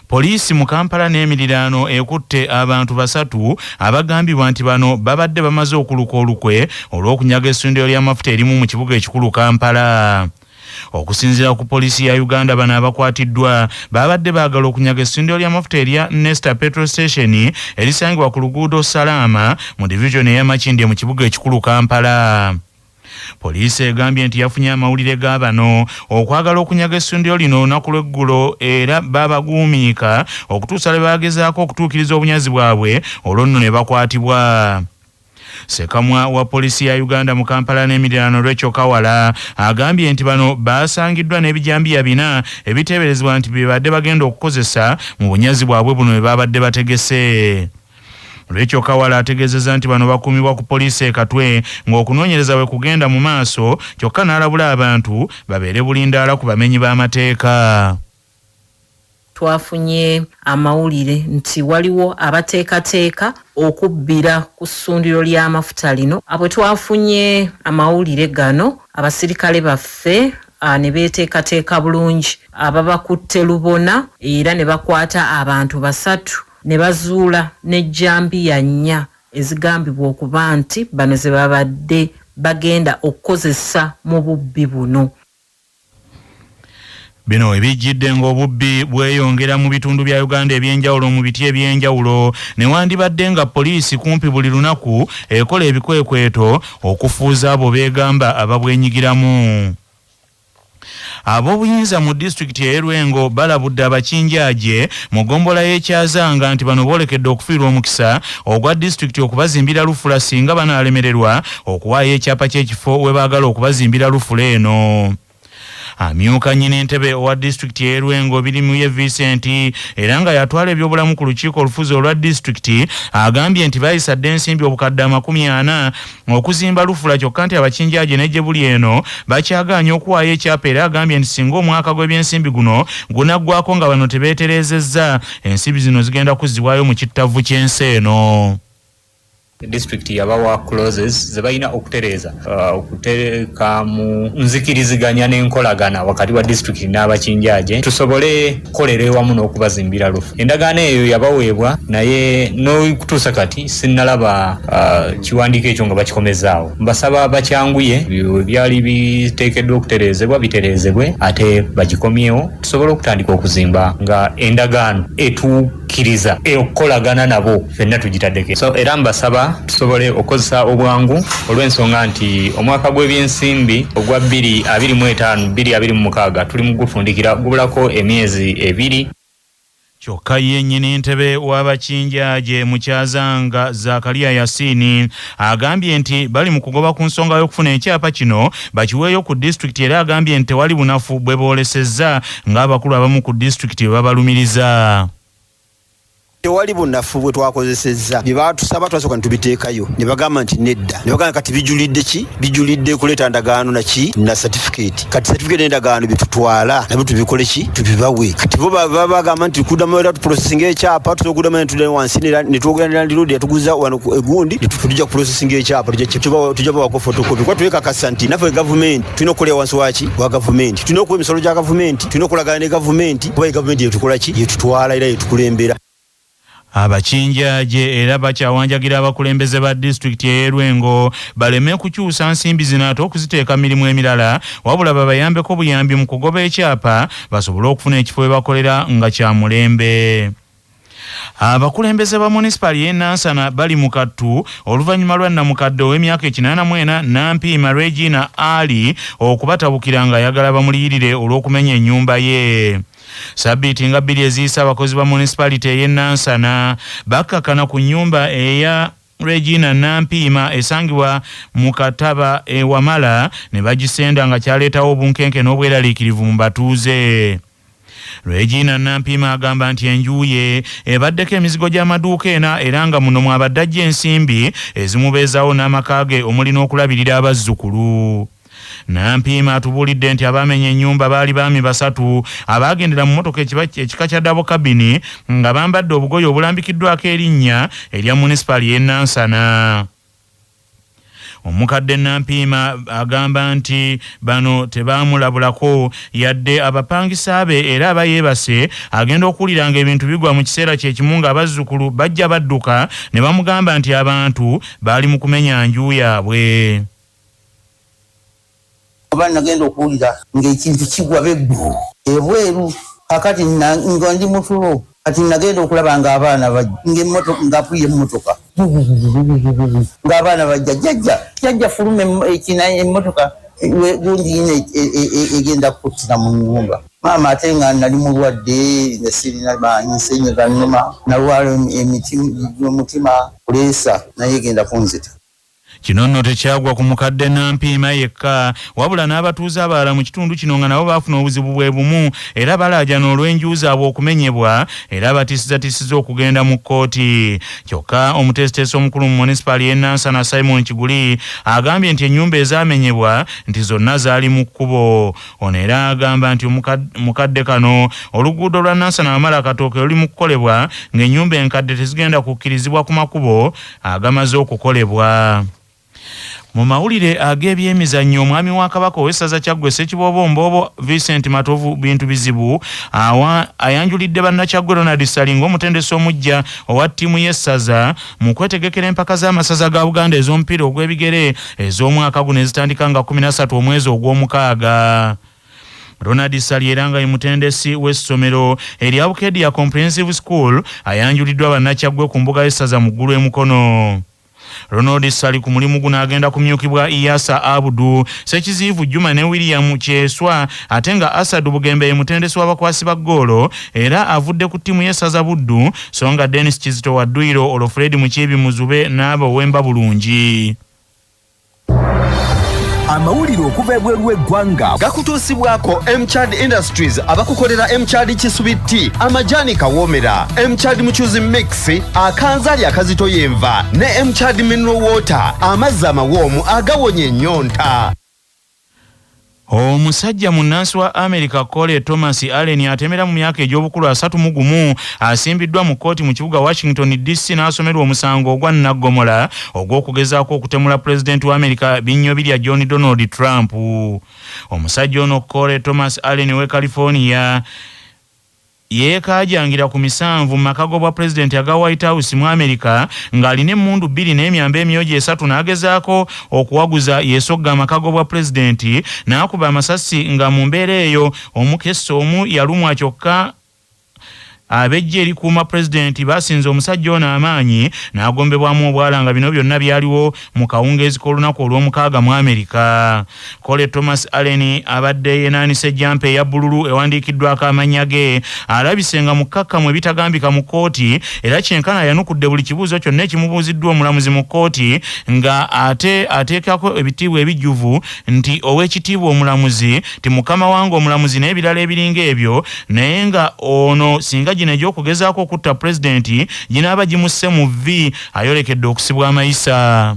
Poliisi mu Kampala n'emiriraano ekutte abantu basatu abagambibwa nti bano babadde bamaze okuluka olukwe olw'okunyaga essundiro ly'amafuta erimu mu kibuga ekikulu Kampala. Okusinziira ku poliisi ya Uganda, bano abakwatiddwa babadde baagala okunyaga essundiro ly'amafuta erya Nesta Petrol Station erisangibwa ku luguudo Salama mu division eya Makindye mu kibuga ekikulu Kampala. Poliisi egambye nti yafunye amawulire ga bano okwagala okunyaga essundiro lino olunaku lw'eggulo era babaguumiika okutuusa lwe bagezaako okutuukiriza obunyazi bwabwe olwo nno ne bakwatibwa. Sekamwa wa poliisi ya Uganda mu Kampala n'emiriraano Rachel Kawala agambye nti bano basangiddwa n'ebijambiya bina ebiteeberezebwa nti bibadde bagenda okukozesa mu bunyazi bwabwe buno bwe babadde bategese. Rachel Kawala ategeezezza nti bano bakuumibwa ku poliisi e Katwe ng'okunoonyereza bwe kugenda mu maaso, kyokka n'alabula abantu babeere bulindaala ku bamenyi b'amateeka. Twafunye amawulire nti waliwo abateekateeka okubbira ku ssundiro ly'amafuta lino. Abwe twafunye amawulire gano, abasirikale baffe ne beeteekateeka bulungi, ababakutte lubona era ne bakwata abantu basatu ne bazuula n'ejjambiya 4 ezigambibwa okuba nti bano ze babadde bagenda okukozesa mu bubbi buno. Bino ebijjidde ng'obubbi bweyongera mu bitundu bya Uganda ebyenjawulo mu biti ebyenjawulo newandibadde nga poliisi kumpi buli lunaku ekola ebikwekweto okufuuza abo beegamba ababwenyigiramu. Ab'obuyinza mu disitulikiti y'e Lwengo balabudde abakinjaaje mu ggombolola y'ekyazanga nti bano boolekedde okufiirwa omukisa ogwa disitulikiti okubazimbira lufula singa banaalemererwa okuwaayo ekyapa ky'ekifo we baagala okubazimbira lufula eno. Amyuka nnyini ntebe owa disitulikiti y'e Lwengo Birimu ye Vincent era nga yatwala ebyobulamu ku lukiiko olufuzi olwa disitulikiti agambye nti bayisadde ensimbi obukadde 40 okuzimba lufula, kyokka nti abakinjaaje n'ejjebuli eno bakyagaanya okuwaayo ekyapa era agambye nti singa omwaka gw'ebyensimbi guno gunaggwako nga bano tebeeterezezza, ensimbi zino zigenda kuzzibwayo mu kittavu ky'ensi eno. District yabawa clauses zebalina okutereza okuteeka mu nzikiriziganya n'enkolagana wakati wa district n'abakinjaaje tusobole kukolera ewamu n'okubazimbira lufu. Endagaano eyo yabaweebwa naye n'okutuusa kati sinnalaba kiwandiiko ekyo nga bakikomezaawo. Mbasaba bakyanguye byali biteekeddwa okuterezebwa biterezebwe ate bagikomyewo tusobole okutandika okuzimba nga endagaano etukkiriza okukolagana nabo ffenna tugitaddeko. So era mbasaba tusobole okozesa obwangu olw'ensonga nti omwaka gw'ebyensimbi ogwa 2025-2026 tuli mu gufundikira gubulako emyezi 2. Kyokka ye nnyini ntebe w'abakinjaaje mu Kyazanga Zakaria Yasini agambye nti bali mu kugoba ku nsonga y'okufuna ekyapa kino bakiweeyo ku disitulikiti era agambye nti tewali bunafu bwe boolesezza ng'abakulu abamu ku disitulikiti bwe babalumiriza. Tewali bunafu bwe twakozesezza bye batusaba twasooka ne tubiteekayo ne bagamba nti nedda, ne bagamba kati bijulidde ki, bijulidde kuleeta ndagaano naki na certificate. Kati certificate n'endagaano bye tutwala nabyo tubikole ki, tubibawe. Kati bo bagamba nti kuddamu era tuprocessing ekyapa tusokuddemu ne wansi ne twogera ne landiroodi yatuguza wano egundi tujja kuprocessing ekyapa tujja bawako photocopy. Kwa twekakasa nti naffe gavumenti tulina okukolera wansi waki wa gavumenti, tulina okuwa emisolo gya gavumenti, tulina okulagana ne gavumenti kuba gavumenti yetukola ki, yetutwala era yetukulembera. Abakinjaaje era bakyawanjagira abakulembeze ba disitulikiti y'e Lwengo baleme kukyusa nsimbi zino ate okuziteeka mirimu emirala wabula babayambeko buyambi mu kugoba ekyapa basobole okufuna ekifo we bakolera nga kya mulembe. Abakulembeze ba munisipali y'e Nansana bali mu kattu oluvannyuma lwa nnamukadde ow'emyaka 84 Nampiima Regina Ali okubatabukira nga ayagala bamuliyirire olw'okumenya ennyumba ye. Sabbiiti nga 2 eziyisa abakozi ba munisipalite y'e Nansana bakkakana ku nnyumba eya Regina Nampiima esangibwa mu Kataba Wamala ne bagisenda nga kyaleetawo obunkenke n'obweraliikirivu mu batuuze. Regina Nampiima agamba nti enju ye ebaddeko emizigo gy'amaduuka ena era nga muno mwabadde ajja ensimbi ezimubeezaawo n'amaka ge omuli n'okulabirira abazzukulu. Nampiima atubuulidde nti abamenye ennyumba baali baami 3 abaagendera mu mmotoka ekika kya Dabo Cabin nga bambadde obugoye obulambikiddwako erinnya erya munisipali y'e Nansana. Omukadde Nampiima agamba nti bano tebaamulabulako yadde abapangisa be era abayeebase agenda okuwuliranga ebintu bigwa mu kiseera kyekimu ng'abazzukulu bajja badduka ne bamugamba nti abantu baali mu kumenya nju yaabwe. Oba nagenda okuwulira ng'ekintu kigwa beggulu ebweru kakati nga ndi mutulo kati nagenda okulaba ng'abaana ng'apuye emmotoka ng'abaana bajja jajja fulume emmotoka gundi ine egenda kuttira mu nnyumba. Maama ate nga nali mulwadde nga sirina banyisenye gannuma nalwala omutima kuleesa naye egenda kunzita. Kino nno tekyagwa ku mukadde Nampiima yekka wabula n'abatuuze abalala mu kitundu kino nga nabo baafuna obuzibu bwe bumu era balaajana olw'enju zaabwe okumenyebwa era batiisizza okugenda mu kkooti. Kyokka omuteesiteesi omukulu mu munisipaali y'e Nansana Simon Kiguli agambye nti ennyumba ezaamenyebwa nti zonna zaali mu kkubo. Ono era agamba nti mukadde kano oluguudo lwa Nansana Wamala Katooke luli mu kukolebwa ng'ennyumba enkadde tezigenda kukkirizibwa ku makubo agamaze okukolebwa. Mu mawulire ag'ebyemizannyo omwami wa Kabaka ow'essaza Kyaggwe Ssekiboobo Mboobo Vincent Matovu Bintu Bizibu ayanjulidde bannakyaggwe Ronald Ssalingo omutendesi omuggya owa ttiimu y'essaza mu kwetegekera empaka z'amasaza ga Buganda ez'omupiira ogw'ebigere ez'omwaka guno ezitandika nga 13 omwezi ogw'omukaaga. Ronald Sali era nga ye mutendesi w'essomero erya Bukedia Comprehensive School ayanjuliddwa bannakyaggwe ku mbuga y'essaza mu ggulu emukono. Ronald Sali ku mulimu guno agenda kumyukibwa Iyasa Abudu, Sekizivu Juma ne William Kyeswa ate nga Asadu Bugembe ye mutendesi w'abakwasi ba ggoolo era avudde ku ttiimu y'essaza Buddu so nga Dennis Kizito wa Dduyiro Olofred Mukiibi Muzube n'abo Wemba Bulungi. Amawulire okuva ebweru w'eggwanga gakutuusibwako Mchad Industries abakukolera Mchad Kisubiti, amajani kawoomera, Mchad Muchuzi Mix, akanzaali akazito y'enva ne Mchad Mineral Water, amazzi amawoomu agawonya ennyonta. Omusajja munnansi wa America Cole Thomas Allen atemera mu myaka egy'obukulu 31 asimbiddwa mu kkooti mu kibuga Washington DC n'asomerwa omusango ogwa nnaggommola ogw'okugezaako okutemula pulezidenti wa America binnyo birya John Donald Trump. Omusajja ono Cole Thomas Allen w'e California yeekaajangira ku misanvu mu makago bwa pulezidenti aga White House mu America ng'alina emmundu 2 n'emyamba emyogi 3 n'agezaako okuwaguza yeesogga amakago bwa pulezidenti n'akuba amasasi nga mu mbeera eyo omukessi omu yalumwa kyokka abejja erikuuma pulezidenti basinze omusajja ono amaanyi n'agombebwamu obwala nga bino byonna byaliwo mu kawungeezi k'olunaku olw'omukaaga mu Amerika. Cole Thomas Allen abadde yenaanise ejjampa eya bbululu ewandiikiddwako amannya ge alabise nga mukkakkamu ebitagambika mu kkooti era kyenkana yanukudde buli kibuuzo kyonna ekimubuuziddwa omulamuzi mu kkooti nga ate ateekako ebitiibwa ebijjuvu nti ow'ekitiibwa omulamuzi ti mukama wange omulamuzi n'ebirala ebiringa ebyo naye nga ono singa gino egy'okugezaako okutta pulezidenti ginaaba gimusse mu vvi ayolekedde okusibwa amayisa.